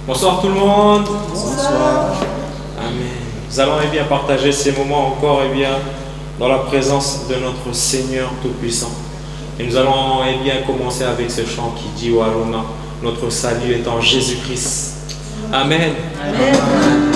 Bonsoir tout le monde. Bonsoir. Amen. Nous allons bien partager ces moments encore bien dans la présence de notre Seigneur Tout-Puissant. Et nous allons bien commencer avec ce chant qui dit Waluna, notre salut est en Jésus-Christ. Amen. Amen.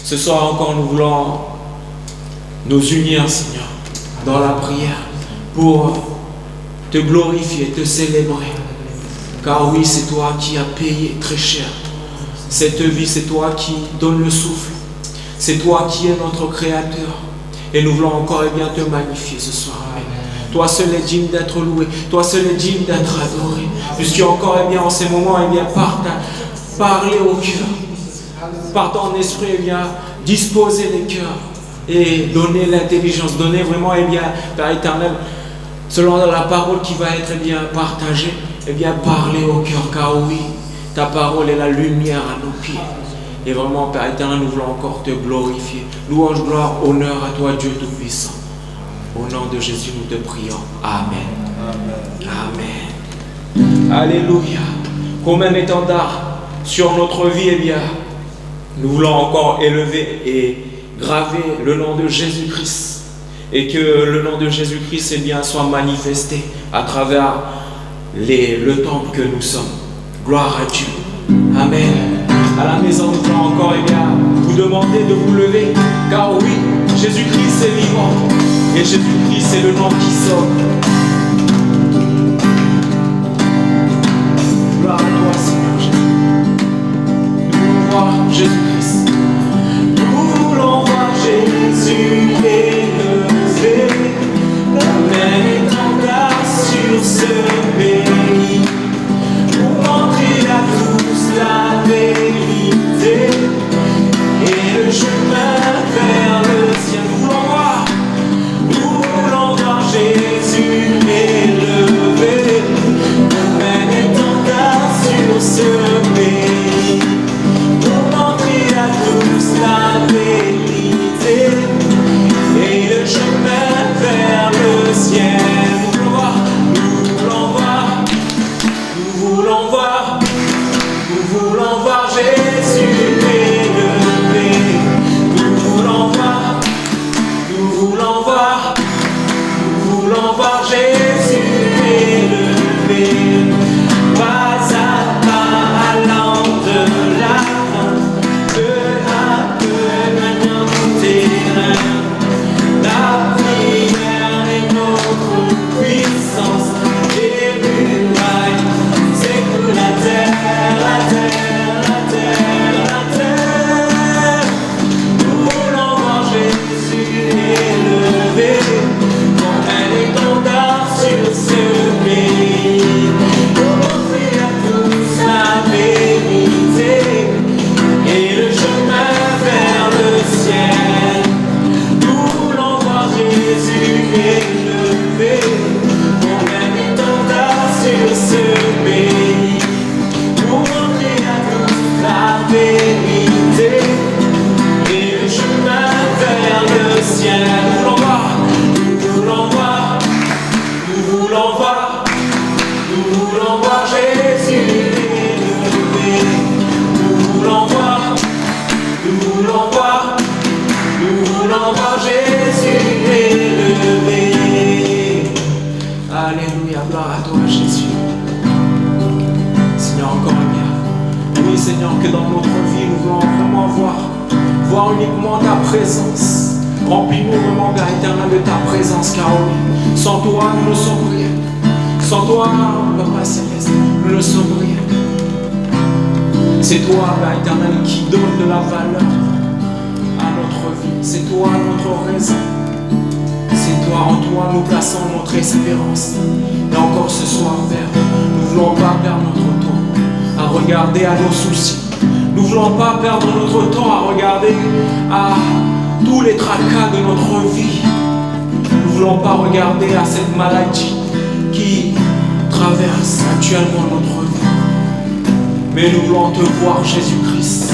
Ce soir encore, nous voulons nous unir, Seigneur, dans la prière pour te glorifier, te célébrer. Car oui, c'est toi qui as payé très cher cette vie, c'est toi qui donne le souffle, c'est toi qui es notre Créateur. Et nous voulons encore bien te magnifier ce soir. Toi seul est digne d'être loué, toi seul est digne d'être adoré. Puisque encore bien en ces moments, parler au cœur. Par ton esprit, disposer les cœurs et donner l'intelligence, donner vraiment, Père éternel, selon la parole qui va être partagée, parler au cœur, car oui, ta parole est la lumière à nos pieds. Et vraiment, Père éternel, nous voulons encore te glorifier. Louange, gloire, honneur à toi, Dieu Tout-Puissant. Au nom de Jésus, nous te prions. Amen. Amen. Alléluia. Comme un étendard sur notre vie, nous voulons encore élever et graver le nom de Jésus-Christ. Et que le nom de Jésus-Christ soit manifesté à travers le temple que nous sommes. Gloire à Dieu. Amen. À la maison, nous voulons encore vous demander de vous lever. Car oui, Jésus-Christ est vivant. Et Jésus-Christ est le nom qui sauve. Gloire à toi. Seigneur, que dans notre vie, nous voulons vraiment voir uniquement ta présence. Remplis-nous vraiment, Père éternel, de ta présence, car oui, sans toi, nous ne sommes rien. Sans toi, Papa Céleste, nous ne sommes rien. C'est toi, Père éternel, qui donne de la valeur à notre vie. C'est toi, notre raison. C'est toi, en toi, nous plaçons notre espérance. Et encore ce soir, Père, nous ne voulons pas perdre notre temps à regarder à nos soucis. Nous ne voulons pas perdre notre temps à regarder à tous les tracas de notre vie. Nous ne voulons pas regarder à cette maladie qui traverse actuellement notre vie. Mais nous voulons te voir, Jésus-Christ.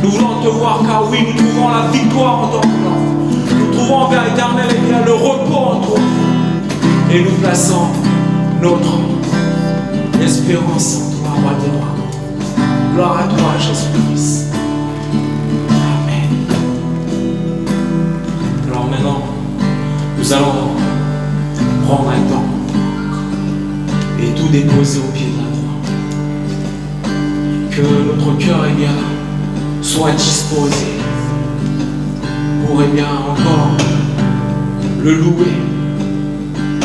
Nous voulons te voir, car oui, nous trouvons la victoire en ton nom. Nous trouvons, Père éternel, et bien le repos en toi. Et nous plaçons notre espérance en toi, roi des rois. Gloire à toi, Jésus-Christ. Amen. Alors maintenant, nous allons prendre un temps et tout déposer au pied de la croix. Que notre cœur, eh bien, soit disposé pour, eh bien, encore le louer.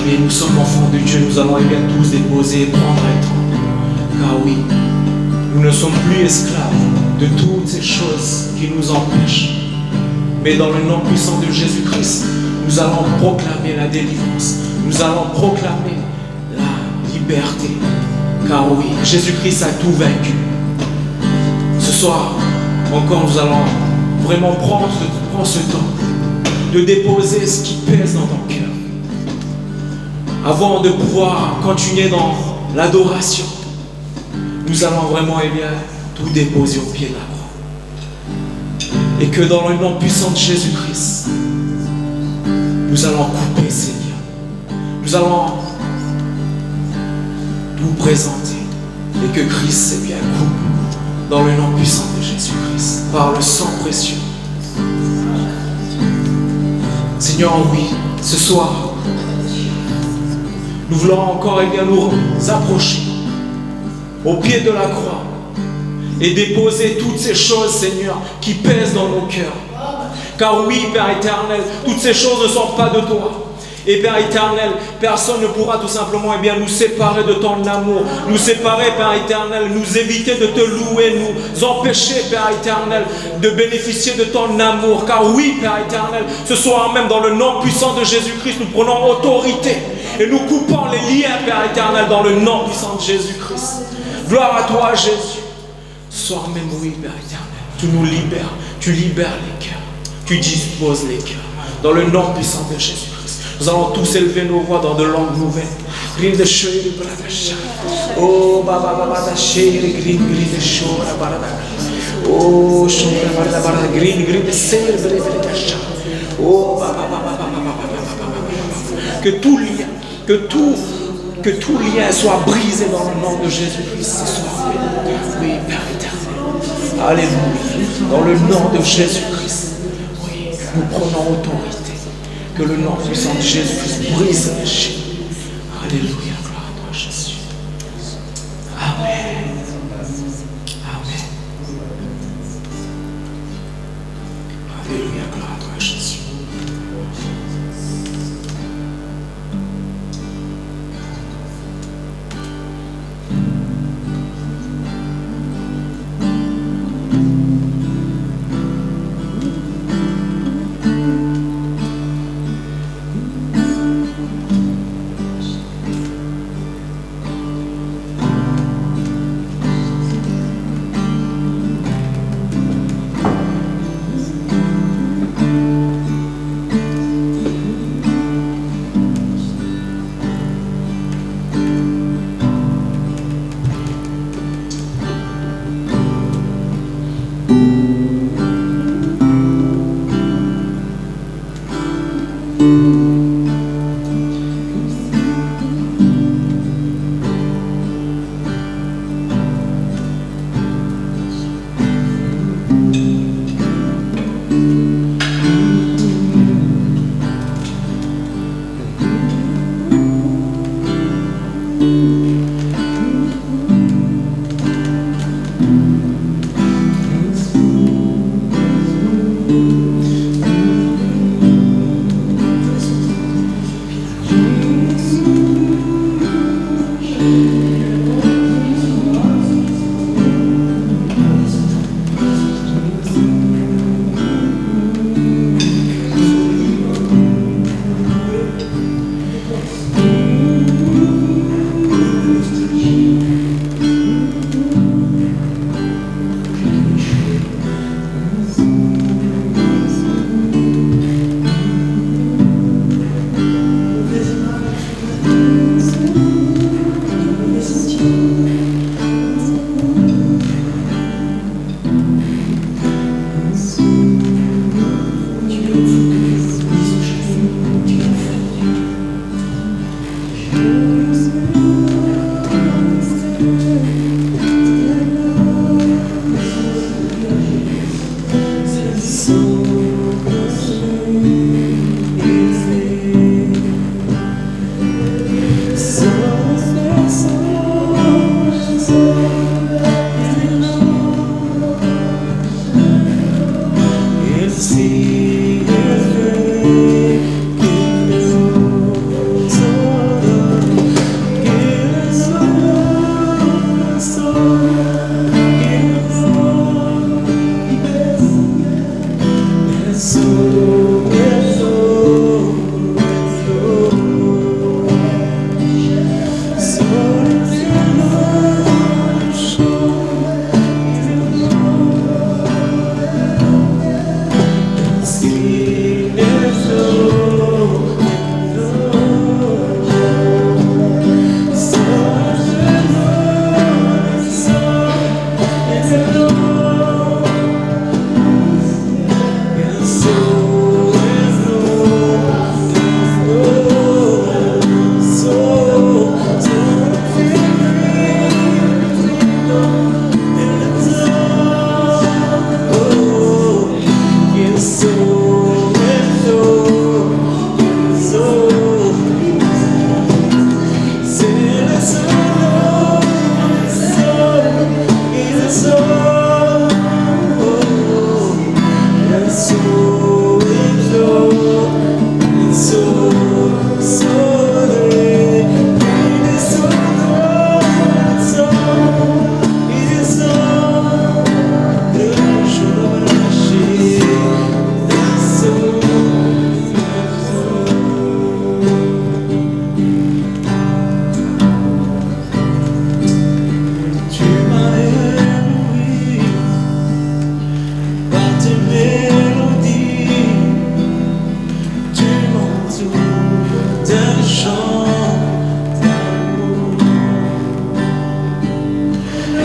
Et nous sommes enfants de Dieu, nous allons, eh bien, tous déposer et prendre un temps. Car oui, nous ne sommes plus esclaves de toutes ces choses qui nous empêchent. Mais dans le nom puissant de Jésus-Christ, nous allons proclamer la délivrance. Nous allons proclamer la liberté. Car oui, Jésus-Christ a tout vaincu. Ce soir, encore, nous allons vraiment prendre ce temps de déposer ce qui pèse dans ton cœur. Avant de pouvoir continuer dans l'adoration, nous allons vraiment, eh bien, tout déposer au pied de la croix. Et que dans le nom puissant de Jésus-Christ, nous allons couper ces liens. Nous allons tout présenter. Et que Christ, eh bien, coupe dans le nom puissant de Jésus-Christ, par le sang précieux. Seigneur, oui, ce soir, nous voulons encore, eh bien, nous approcher au pied de la croix et déposer toutes ces choses, Seigneur, qui pèsent dans nos cœurs. Car oui, Père éternel, toutes ces choses ne sont pas de toi. Et Père éternel, personne ne pourra tout simplement, eh bien, nous séparer de ton amour, nous séparer, Père éternel, nous éviter de te louer, nous empêcher, Père éternel, de bénéficier de ton amour. Car oui, Père éternel, ce soir même, dans le nom puissant de Jésus-Christ, nous prenons autorité et nous coupons les liens, Père éternel, dans le nom puissant de Jésus-Christ. Gloire à toi, Jésus. Ce soir même, oui, Père éternel, tu nous libères, tu libères les cœurs, tu disposes les cœurs, dans le nom puissant de Jésus-Christ. Nous allons tous élever nos voix dans de langues nouvelles. Oh, baba baba da chere green green de chora barada. Oh, chora barada barada green green de ser breve de cacha. Oh, baba baba baba. Que tout lien soit brisé dans le nom de Jésus-Christ ce soir. Oui, Père éternel. Alléluia. Dans le nom de Jésus-Christ. Oui, nous prenons autorité. Que le nom puissant de Jésus-Christ brise les chaînes. Alléluia, gloire à toi, Jésus. Amen. Amen. Alléluia, gloire à toi, Jésus.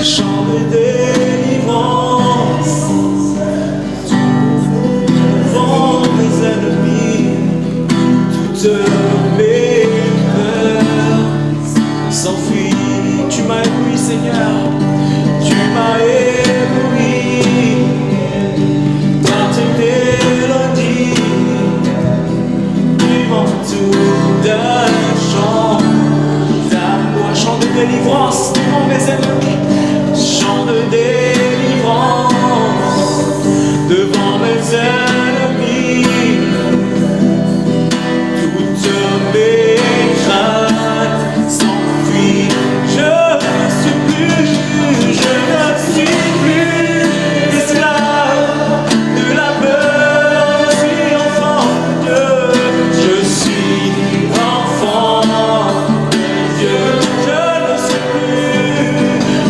chant de délivrance devant mes ennemis, toutes mes peurs s'enfuient. Tu m'as ébloui, Seigneur, tu m'as ébloui dans tes mélodies, tu m'entoures d'un chant d'amour, un chant de délivrance devant mes ennemis, chant de délivrance devant mes ennemis, toutes mes craintes s'enfuient. Je ne suis plus esclave de la peur, je suis enfant de Dieu, je suis enfant de Dieu,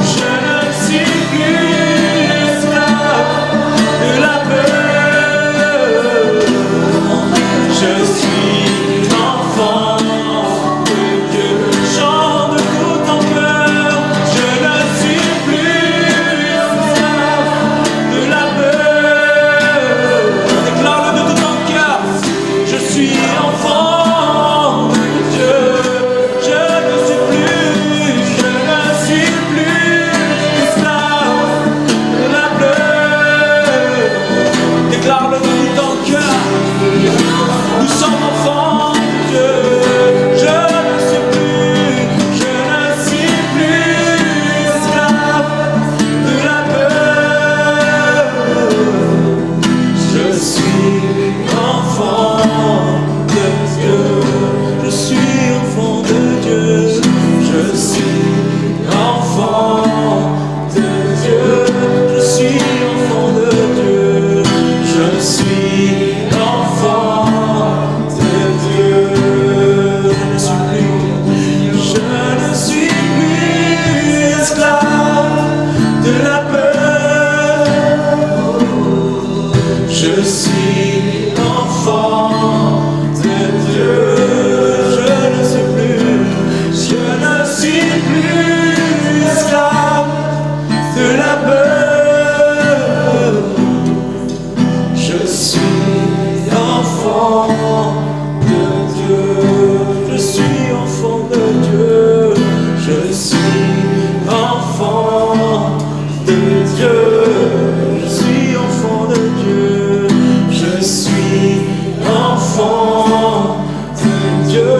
je ne suis plus esclave de la peur, je suis enfant de Dieu, chant de tout ton cœur, je ne suis plus esclave de la peur, déclare-le de tout ton cœur, je suis enfant de Dieu, je ne suis plus esclave de la peur, déclare-le de tout ton cœur, nous sommes enfants de Dieu, je ne suis plus esclave de la peur, je suis enfant de Dieu, je suis enfant de Dieu, je suis enfant de Dieu, je suis enfant de Dieu, je suis enfant de Dieu, je ne suis plus esclave de la peur, je suis enfant de Dieu, je ne suis plus esclave de la peur, je suis enfant de Dieu, je suis enfant de Dieu, je suis enfant de Dieu, je suis enfant de Dieu, je suis enfant de Dieu,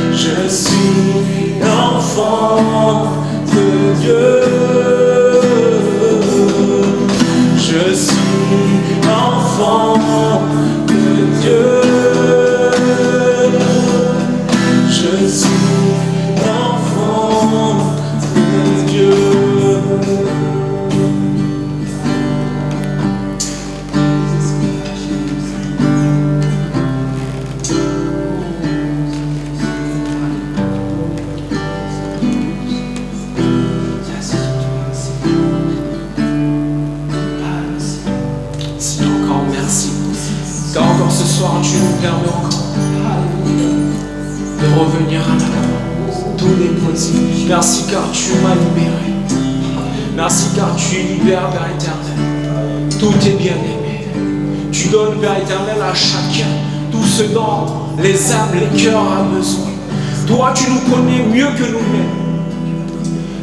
je suis enfant de Dieu, je suis enfant de Dieu, je suis enfant de Dieu. Seigneur, encore merci. Car encore ce soir, tu nous permets encore de revenir à l'amour, tout déposer. Merci car tu m'as libéré. Merci car tu libères, Père éternel. Tout est bien aimé. Tu donnes, Père éternel, à chacun tout ce dont les âmes, les cœurs ont besoin. Toi, tu nous connais mieux que nous-mêmes.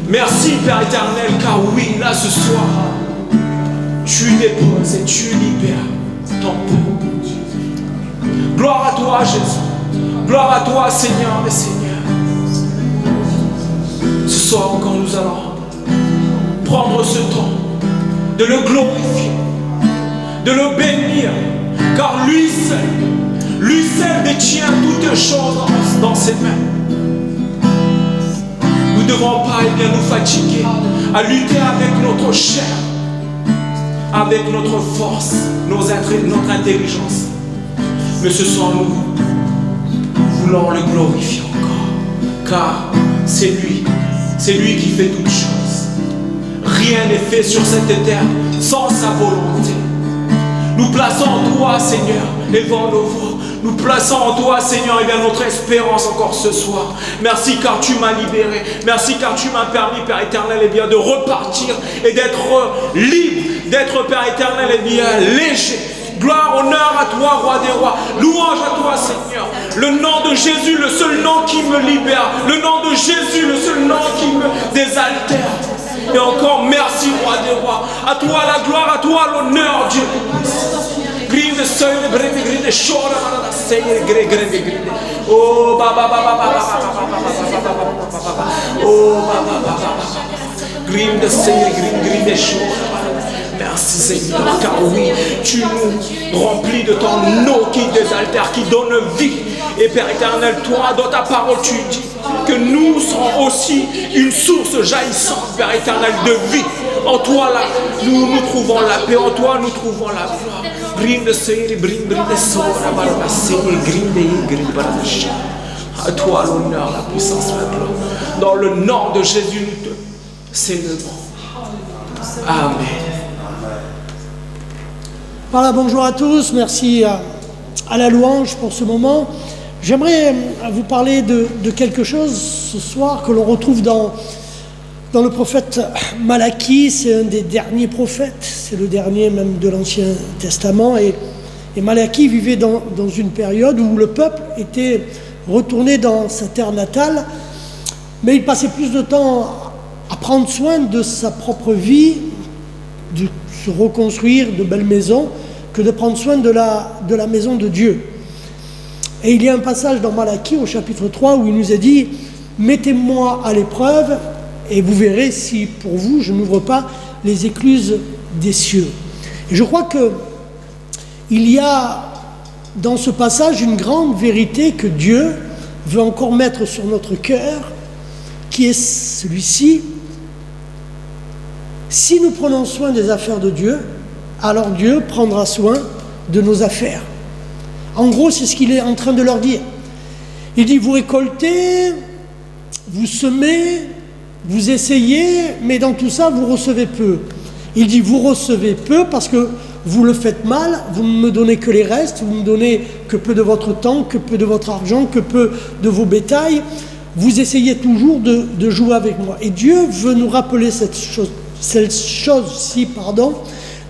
Merci, Père éternel, car oui, là ce soir, tu déposes et tu libères ton peuple. Gloire à toi, Jésus. Gloire à toi, Seigneur des Seigneurs. Ce soir encore, nous allons prendre ce temps de le glorifier, de le bénir, car lui seul détient toutes choses dans ses mains. Nous ne devons pas nous fatiguer à lutter avec notre chair, avec notre force, notre intelligence. Mais ce soir, nous voulons le glorifier encore, car c'est lui qui fait toutes choses. Rien n'est fait sur cette terre sans sa volonté. Nous plaçons toi, Seigneur, devant nos voix. nous plaçons en toi, Seigneur, et bien notre espérance encore ce soir. Merci car tu m'as libéré. Merci car tu m'as permis, Père éternel, et bien de repartir et d'être libre, d'être, Père éternel, et bien léger. Gloire, honneur à toi, roi des rois. Louange à toi, Seigneur. Le nom de Jésus, le seul nom qui me libère. Le nom de Jésus, le seul nom qui me désaltère. Et encore, merci, roi des rois. À toi la gloire, à toi l'honneur, Dieu. Oh, merci Seigneur, car oui, tu nous remplis de ton eau qui désaltère, qui donne vie. Et Père éternel, toi, dans ta parole, tu dis que nous serons aussi une source jaillissante, Père éternel, de vie. En toi, là, nous trouvons la paix, en toi, nous trouvons la gloire. À toi l'honneur, la puissance, la gloire. Dans le nom de Jésus, nous te célébrons. Amen. Voilà, bonjour à tous, merci à la louange pour ce moment. J'aimerais vous parler de quelque chose ce soir que l'on retrouve dans le prophète Malachie. C'est un des derniers prophètes, c'est le dernier même de l'Ancien Testament. Et Malachie vivait dans une période où le peuple était retourné dans sa terre natale, mais il passait plus de temps à prendre soin de sa propre vie, de se reconstruire de belles maisons, que de prendre soin de la maison de Dieu. Et il y a un passage dans Malachie au chapitre 3 où il nous est dit « Mettez-moi à l'épreuve et vous verrez si pour vous je n'ouvre pas les écluses des cieux. » Et je crois qu'il y a dans ce passage une grande vérité que Dieu veut encore mettre sur notre cœur, qui est celui-ci. Si nous prenons soin des affaires de Dieu, alors Dieu prendra soin de nos affaires. En gros, c'est ce qu'il est en train de leur dire. Il dit, vous récoltez, vous semez, vous essayez, mais dans tout ça, vous recevez peu. Il dit, vous recevez peu parce que vous le faites mal, vous ne me donnez que les restes, vous ne me donnez que peu de votre temps, que peu de votre argent, que peu de vos bétails. Vous essayez toujours de jouer avec moi. Et Dieu veut nous rappeler cette chose-ci,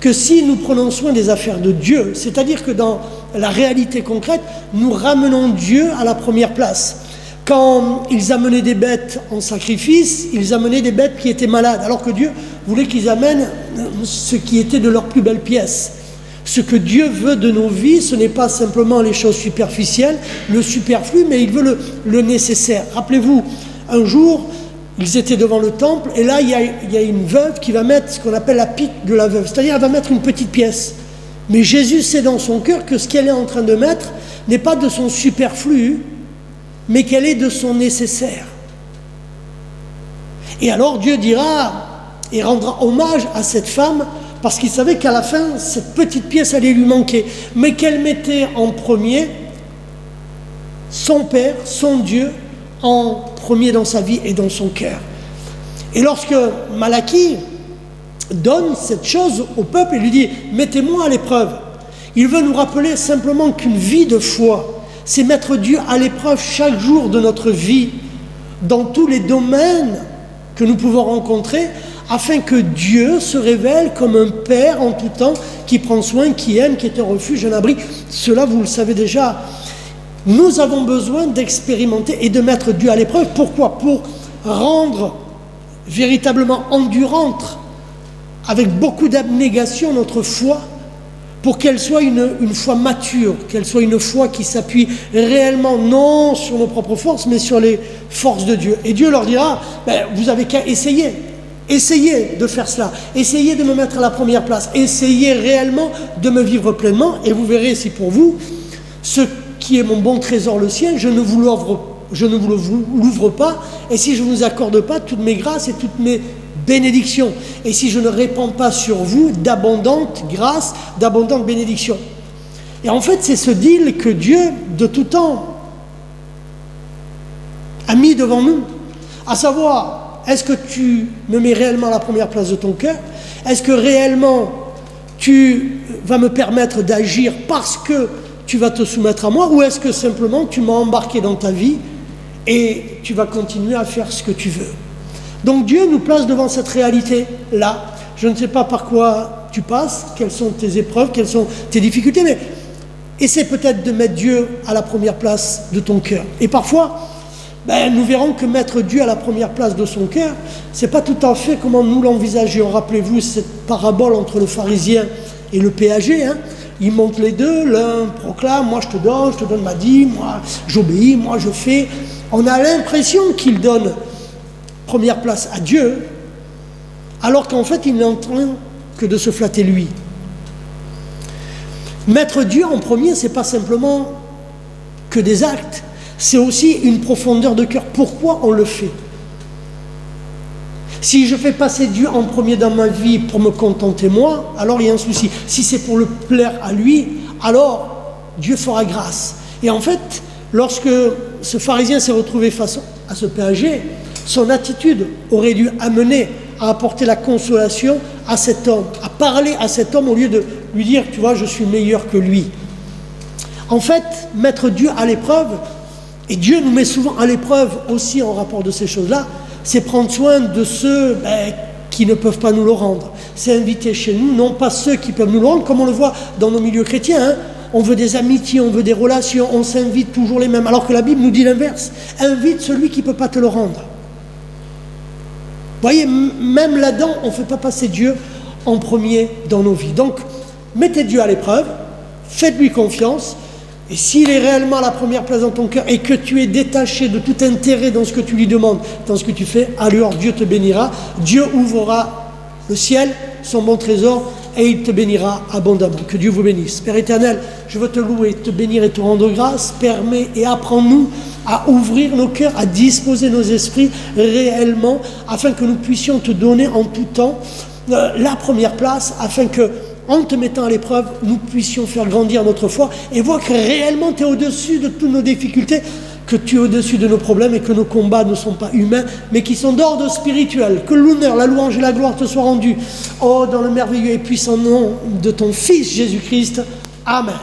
que si nous prenons soin des affaires de Dieu, c'est-à-dire que dans la réalité concrète, nous ramenons Dieu à la première place. Quand ils amenaient des bêtes en sacrifice, ils amenaient des bêtes qui étaient malades, alors que Dieu voulait qu'ils amènent ce qui était de leur plus belle pièce. Ce que Dieu veut de nos vies, ce n'est pas simplement les choses superficielles, le superflu, mais il veut le nécessaire. Rappelez-vous, un jour, ils étaient devant le temple, et là, il y a une veuve qui va mettre ce qu'on appelle la pique de la veuve, c'est-à-dire elle va mettre une petite pièce. Mais Jésus sait dans son cœur que ce qu'elle est en train de mettre n'est pas de son superflu, mais qu'elle est de son nécessaire. Et alors Dieu dira et rendra hommage à cette femme, parce qu'il savait qu'à la fin, cette petite pièce allait lui manquer, mais qu'elle mettait en premier son Père, son Dieu, en premier dans sa vie et dans son cœur. Et lorsque Malachie donne cette chose au peuple, il lui dit « Mettez-moi à l'épreuve ». Il veut nous rappeler simplement qu'une vie de foi, c'est mettre Dieu à l'épreuve chaque jour de notre vie, dans tous les domaines que nous pouvons rencontrer, afin que Dieu se révèle comme un Père en tout temps, qui prend soin, qui aime, qui est un refuge, un abri. Cela, vous le savez déjà. Nous avons besoin d'expérimenter et de mettre Dieu à l'épreuve. Pourquoi ? Pour rendre véritablement endurante, avec beaucoup d'abnégation, notre foi, pour qu'elle soit une foi mature, qu'elle soit une foi qui s'appuie réellement, non sur nos propres forces, mais sur les forces de Dieu. Et Dieu leur dira, vous avez qu'à essayer. Essayez de faire cela, essayez de me mettre à la première place, essayez réellement de me vivre pleinement, et vous verrez si pour vous, ce qui est mon bon trésor le sien, je ne vous l'ouvre pas, et si je ne vous accorde pas toutes mes grâces et toutes mes bénédictions, et si je ne répands pas sur vous d'abondantes grâces, d'abondantes bénédictions. Et en fait, c'est ce deal que Dieu, de tout temps, a mis devant nous, à savoir, est-ce que tu me mets réellement à la première place de ton cœur? Est-ce que réellement tu vas me permettre d'agir parce que tu vas te soumettre à moi, ou est-ce que simplement tu m'as embarqué dans ta vie et tu vas continuer à faire ce que tu veux? Donc Dieu nous place devant cette réalité-là. Je ne sais pas par quoi tu passes, quelles sont tes épreuves, quelles sont tes difficultés, mais essaie peut-être de mettre Dieu à la première place de ton cœur. Et parfois, nous verrons que mettre Dieu à la première place de son cœur, c'est pas tout à fait comment nous l'envisageons. Rappelez-vous cette parabole entre le pharisien et le péager, hein. Ils montent les deux, l'un proclame, moi je te donne ma dîme, moi j'obéis, moi je fais. On a l'impression qu'il donne première place à Dieu, alors qu'en fait il n'est en train que de se flatter lui. Mettre Dieu en premier, c'est pas simplement que des actes, c'est aussi une profondeur de cœur. Pourquoi on le fait? Si je fais passer Dieu en premier dans ma vie pour me contenter moi, alors il y a un souci. Si c'est pour le plaire à lui, alors Dieu fera grâce. Et en fait, lorsque ce pharisien s'est retrouvé face à ce péager, son attitude aurait dû amener à apporter la consolation à cet homme, à parler à cet homme au lieu de lui dire, tu vois, je suis meilleur que lui. En fait, mettre Dieu à l'épreuve, et Dieu nous met souvent à l'épreuve aussi en rapport de ces choses-là, c'est prendre soin de ceux qui ne peuvent pas nous le rendre. C'est inviter chez nous, non pas ceux qui peuvent nous le rendre, comme on le voit dans nos milieux chrétiens. Hein. On veut des amitiés, on veut des relations, on s'invite toujours les mêmes. Alors que la Bible nous dit l'inverse. Invite celui qui ne peut pas te le rendre. Vous voyez, même là-dedans, on ne fait pas passer Dieu en premier dans nos vies. Donc, mettez Dieu à l'épreuve, faites-lui confiance. Et s'il est réellement à la première place dans ton cœur et que tu es détaché de tout intérêt dans ce que tu lui demandes, dans ce que tu fais, alors Dieu te bénira. Dieu ouvrira le ciel, son bon trésor, et il te bénira abondamment. Que Dieu vous bénisse. Père éternel, je veux te louer, te bénir et te rendre grâce. Permets et apprends-nous à ouvrir nos cœurs, à disposer nos esprits réellement, afin que nous puissions te donner en tout temps la première place, afin que, en te mettant à l'épreuve, nous puissions faire grandir notre foi et voir que réellement tu es au-dessus de toutes nos difficultés, que tu es au-dessus de nos problèmes et que nos combats ne sont pas humains, mais qui sont d'ordre spirituel. Que l'honneur, la louange et la gloire te soient rendus. Oh, dans le merveilleux et puissant nom de ton Fils Jésus-Christ. Amen.